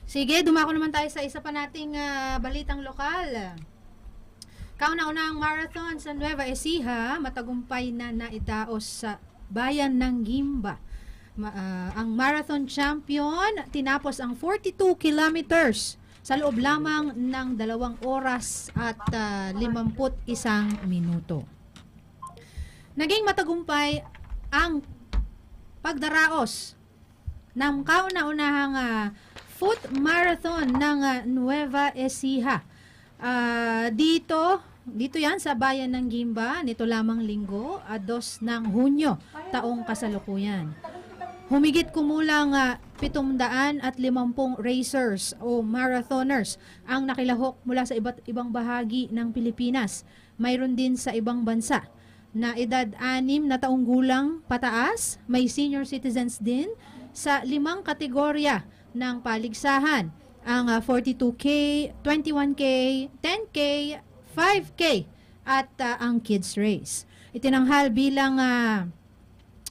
Sige, dumako naman tayo sa isa pa nating balitang lokal. Kauna-unahang marathon sa Nueva Ecija, matagumpay na naidaos sa bayan ng Gimba. Ang marathon champion tinapos ang 42 kilometers sa loob lamang ng 2 oras at 51 minuto. Naging matagumpay ang pagdaraos ng kauna-unahang foot marathon ng Nueva Ecija. Dito yan sa bayan ng Gimba, nito lamang linggo, 2 ng Hunyo, taong kasalukuyan. Humigit kumulang 750 racers o marathoners ang nakilahok mula sa iba't ibang bahagi ng Pilipinas. Mayroon din sa ibang bansa na edad 6 na taong gulang pataas, may senior citizens din sa 5 kategorya ng paligsahan. Ang 42K, 21K, 10K, 5K at ang kids race. Itinanghal bilang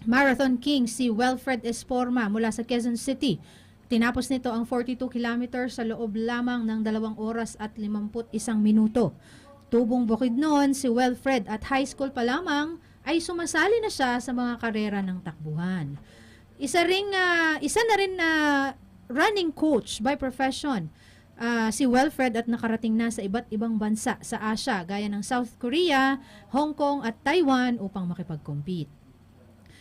Marathon King si Wilfred Esporma mula sa Quezon City. Tinapos nito ang 42 kilometers sa loob lamang ng 2 oras at 51 minuto. Tubong bukid noon, si Wilfred at high school pa lamang ay sumasali na siya sa mga karera ng takbuhan. Isa na rin na running coach by profession si Wilfred at nakarating na sa iba't ibang bansa sa Asia gaya ng South Korea, Hong Kong at Taiwan upang makipag-compete.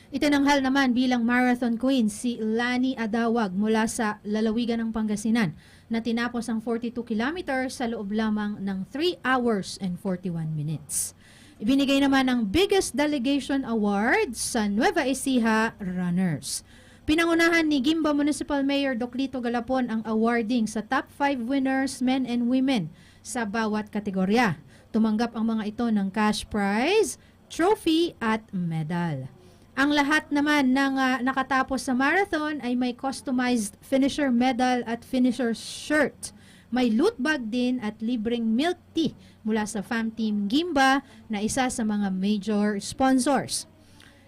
Itinanghal naman bilang marathon queen si Lani Adawag mula sa lalawigan ng Pangasinan na tinapos ang 42 kilometers sa loob lamang ng 3 hours and 41 minutes. Ibinigay naman ang biggest delegation award sa Nueva Ecija runners. Pinangunahan ni Gimba Municipal Mayor Doclito Galapon ang awarding sa top 5 winners, men and women sa bawat kategorya. Tumanggap ang mga ito ng cash prize, trophy at medal. Ang lahat naman ng nakatapos sa marathon ay may customized finisher medal at finisher shirt. May loot bag din at libreng milk tea mula sa Fam Team Gimba na isa sa mga major sponsors.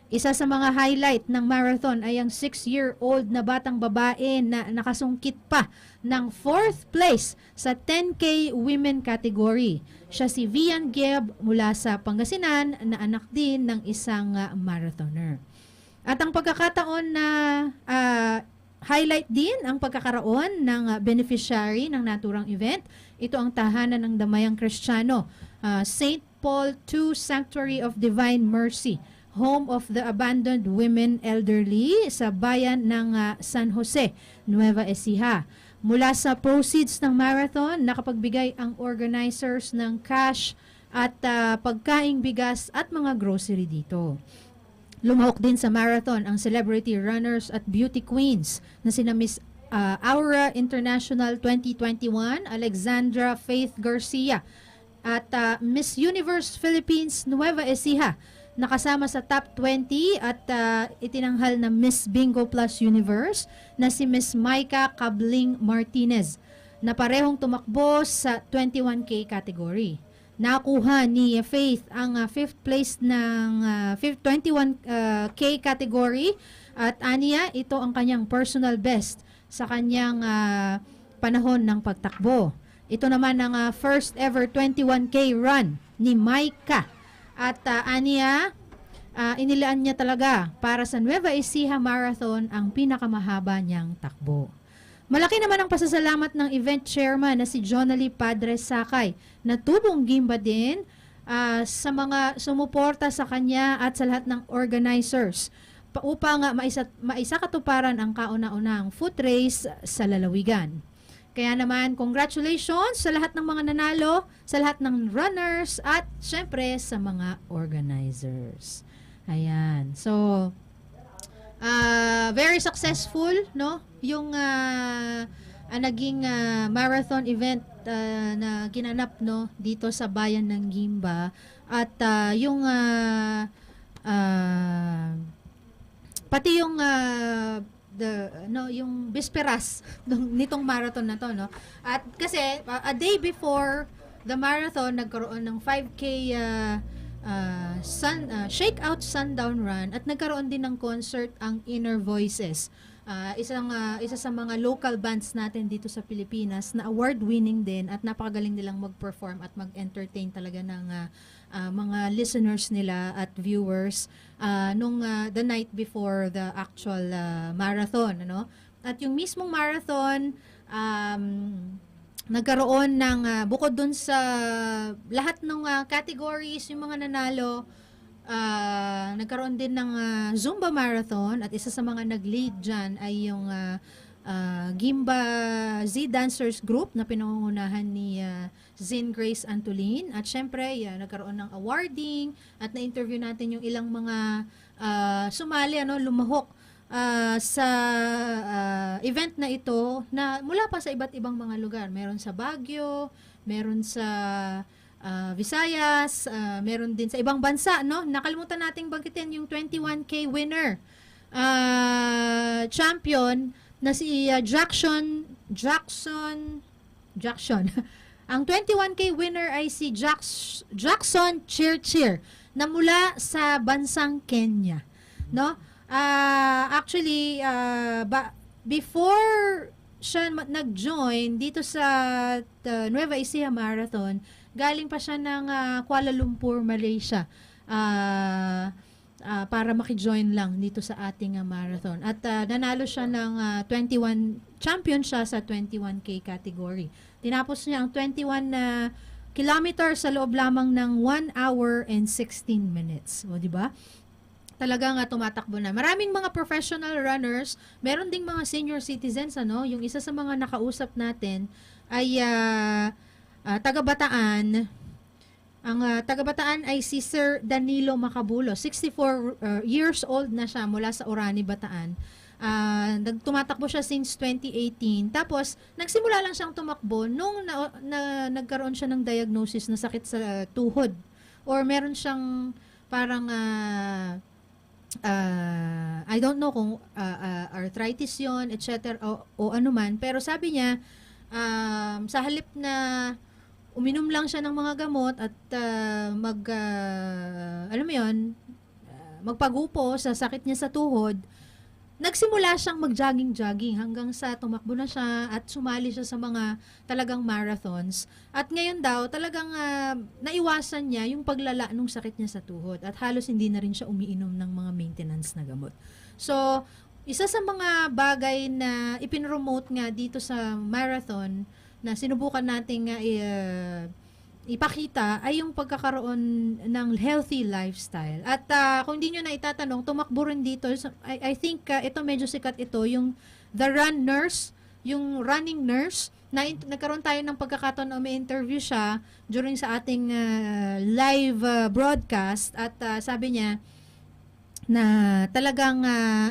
Isa sa mga highlight ng marathon ay ang 6-year-old na batang babae na nakasungkit pa ng 4th place sa 10K women category. Siya si Vian Geb mula sa Pangasinan na anak din ng isang marathoner. At ang pagkakataon na highlight din ang pagkakaroon ng beneficiary ng naturang event. Ito ang tahanan ng Damayang Kristiyano, St. Paul II Sanctuary of Divine Mercy, home of the abandoned women elderly sa bayan ng San Jose, Nueva Ecija. Mula sa proceeds ng marathon, nakapagbigay ang organizers ng cash at pagkaing bigas at mga grocery dito. Lumahok din sa marathon ang celebrity runners at beauty queens na sina Miss Aura International 2021, Alexandra Faith Garcia at Miss Universe Philippines Nueva Ecija. Nakasama sa top 20 at itinanghal na Miss Bingo Plus Universe na si Miss Maika Cabling Martinez na parehong tumakbo sa 21K category. Nakuha ni Faith ang 5th place ng 21K category at aniya ito ang kanyang personal best sa kanyang panahon ng pagtakbo. Ito naman ang first ever 21K run ni Maika. At aniya, inilaan niya talaga para sa Nueva Ecija Marathon ang pinakamahaba niyang takbo. Malaki naman ang pasasalamat ng event chairman na si Jonalie Padre Sakay na tubong Gimba din sa mga sumuporta sa kanya at sa lahat ng organizers upang maisakatuparan ang kauna-unahang foot race sa lalawigan. Kaya naman, congratulations sa lahat ng mga nanalo, sa lahat ng runners, at syempre sa mga organizers. Ayan. So, very successful, no? Yung naging marathon event na ginanap, no? Dito sa bayan ng Gimba. At yung pati yung yung bisperas nitong marathon na to, no? At kasi a day before the marathon nagkaroon ng 5K Shakeout Sundown Run at nagkaroon din ng concert ang Inner Voices Isa sa mga local bands natin dito sa Pilipinas na award-winning din at napakagaling nilang mag-perform at mag-entertain talaga ng mga listeners nila at viewers nung the night before the actual marathon, ano? At yung mismong marathon, nagkaroon ng bukod dun sa lahat ng categories, yung mga nanalo, nagkaroon din ng Zumba Marathon at isa sa mga nag-lead dyan ay yung Gimba Z Dancers Group na pinangungunahan ni Zin Grace Antolin. At syempre, nagkaroon ng awarding at na-interview natin yung ilang mga sumali, lumahok sa event na ito na mula pa sa iba't ibang mga lugar. Meron sa Baguio, meron sa Visayas, meron din sa ibang bansa, no? Nakalimutan nating banggitin yung 21K winner, champion na si Jackson. Ang 21K winner ay si Jackson Chirchir na mula sa bansang Kenya, no? Actually, before siya nag-join dito sa Nueva Ecija Marathon, galing pa siya ng Kuala Lumpur, Malaysia, para maki-join lang dito sa ating marathon. At nanalo siya ng 21, champion siya sa 21K category. Tinapos niya ang 21 kilometers sa loob lamang ng 1 hour and 16 minutes. O, di ba? Talagang tumatakbo na. Maraming mga professional runners, meron ding mga senior citizens, yung isa sa mga nakausap natin ay taga-Bataan. Ang taga-Bataan ay si Sir Danilo Macabulo. 64 years old na siya mula sa Orani, Bataan. Tumatakbo siya since 2018. Tapos, nagsimula lang siyang tumakbo nung nagkaroon siya ng diagnosis na sakit sa tuhod. Or meron siyang parang I don't know kung arthritis yon, etc. o ano man. Pero sabi niya, sa halip na uminom lang siya ng mga gamot at alam mo yun, magpagupo sa sakit niya sa tuhod, nagsimula siyang mag-jogging hanggang sa tumakbo na siya at sumali siya sa mga talagang marathons. At ngayon daw, talagang naiwasan niya yung paglala ng sakit niya sa tuhod at halos hindi na rin siya umiinom ng mga maintenance na gamot. So, isa sa mga bagay na ipinromote nga dito sa marathon na sinubukan nating ipakita ay yung pagkakaroon ng healthy lifestyle. At kung hindi nyo na itatanong, tumakbo rin dito. I think ito medyo sikat ito, yung The Run Nurse, yung running nurse, na nagkaroon tayo ng pagkakataon na may interview siya during sa ating live broadcast at sabi niya na talagang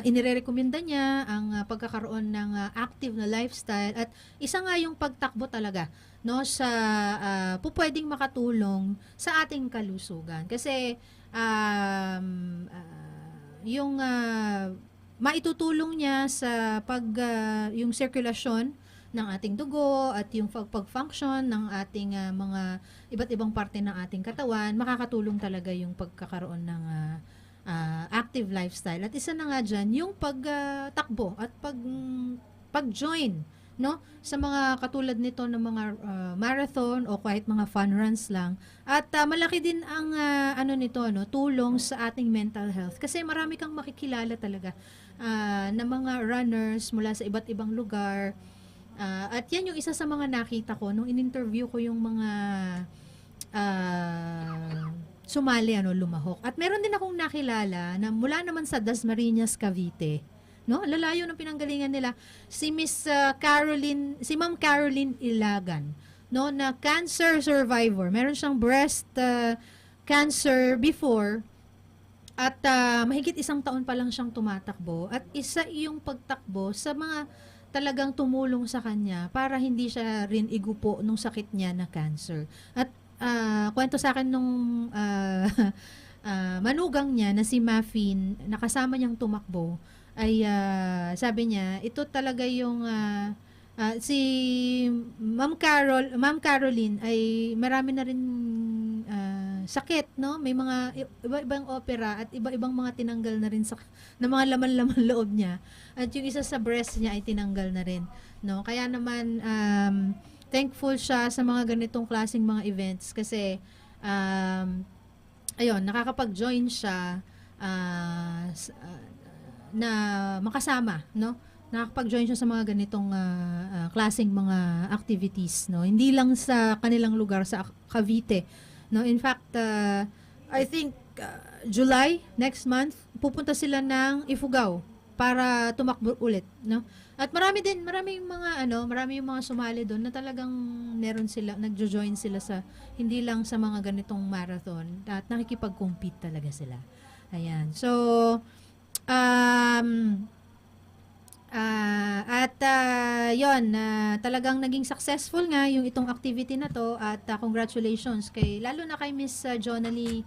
inirerekomenda niya ang pagkakaroon ng active na lifestyle at isa nga yung pagtakbo talaga sa pupwedeng makatulong sa ating kalusugan kasi yung maitutulong niya sa yung sirkulasyon ng ating dugo at yung pag-function ng ating mga iba't ibang parte ng ating katawan, makakatulong talaga yung pagkakaroon ng active lifestyle. At isa na nga dyan, yung pagtakbo at pag-join sa mga katulad nito ng mga marathon o kahit mga fun runs lang. At malaki din ang tulong sa ating mental health. Kasi marami kang makikilala talaga na mga runners mula sa iba't ibang lugar. At yan yung isa sa mga nakita ko nung in-interview ko yung mga sumali, lumahok. At meron din akong nakilala na mula naman sa Dasmariñas, Cavite. Lalayo ng pinanggalingan nila. Si Ma'am Caroline Ilagan, na cancer survivor. Meron siyang breast cancer before at mahigit 1 taon pa lang siyang tumatakbo. At isa yung pagtakbo sa mga talagang tumulong sa kanya para hindi siya rin igupo nung sakit niya na cancer. At kwento sa akin nung manugang niya na si Muffin, nakasama niyang tumakbo, ay sabi niya, ito talaga yung si Ma'am Caroline ay marami na rin sakit, no? May mga iba-ibang opera at iba-ibang mga tinanggal na rin na mga laman-laman loob niya. At yung isa sa breast niya ay tinanggal na rin, no? Kaya naman thankful siya sa mga ganitong klaseng mga events kasi ayun, nakakapag-join siya na makasama, no? Nakakapag-join siya sa mga ganitong klaseng mga activities, no? Hindi lang sa kanilang lugar sa Cavite, no? In fact, I think July next month pupunta sila ng Ifugao para tumakbo ulit, no? At maraming mga sumali doon na talagang nagjo-join sila sa hindi lang sa mga ganitong marathon at nakikipag-compete talaga sila. Ayan. So, yon talagang naging successful nga yung itong activity na to at congratulations lalo na kay Miss Jonalie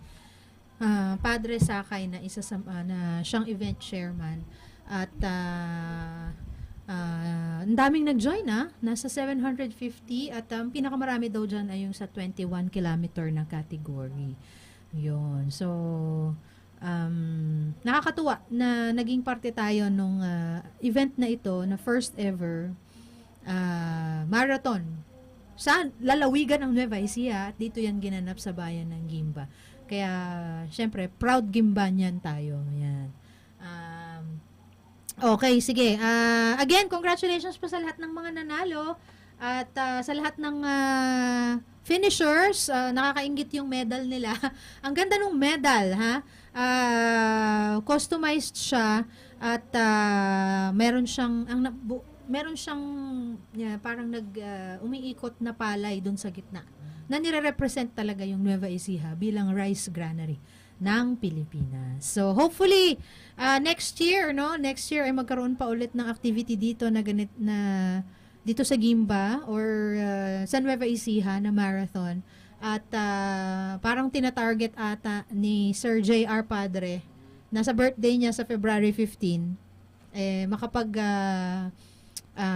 Padre Sakay na isa sa na siyang event chairman at ang daming nag-join nasa 750 at pinakamarami daw dyan ay yung sa 21 kilometer na category. Yun. So, nakakatuwa na naging parte tayo nung event na ito na first ever marathon sa lalawigan ng Nueva Ecija at dito yan ginanap sa bayan ng Gimba. Kaya, syempre, proud Gimbanian tayo. Yan. Okay, sige. Again, congratulations po sa lahat ng mga nanalo at sa lahat ng finishers. Nakakaingit yung medal nila. Ang ganda ng medal, ha? Customized siya at meron siyang parang umiikot na palay doon sa gitna na nire-represent talaga yung Nueva Ecija bilang rice granary ng Pilipinas. So hopefully next year ay magkaroon pa ulit ng activity dito na dito sa Gimba or sa Nueva Ecija na marathon. At parang tina-target ata ni Sir J.R. Padre na sa birthday niya sa February 15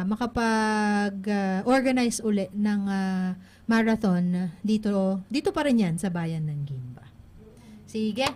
makapag-organize uli ng marathon dito pa rin yan sa bayan ng Gimba. Sige.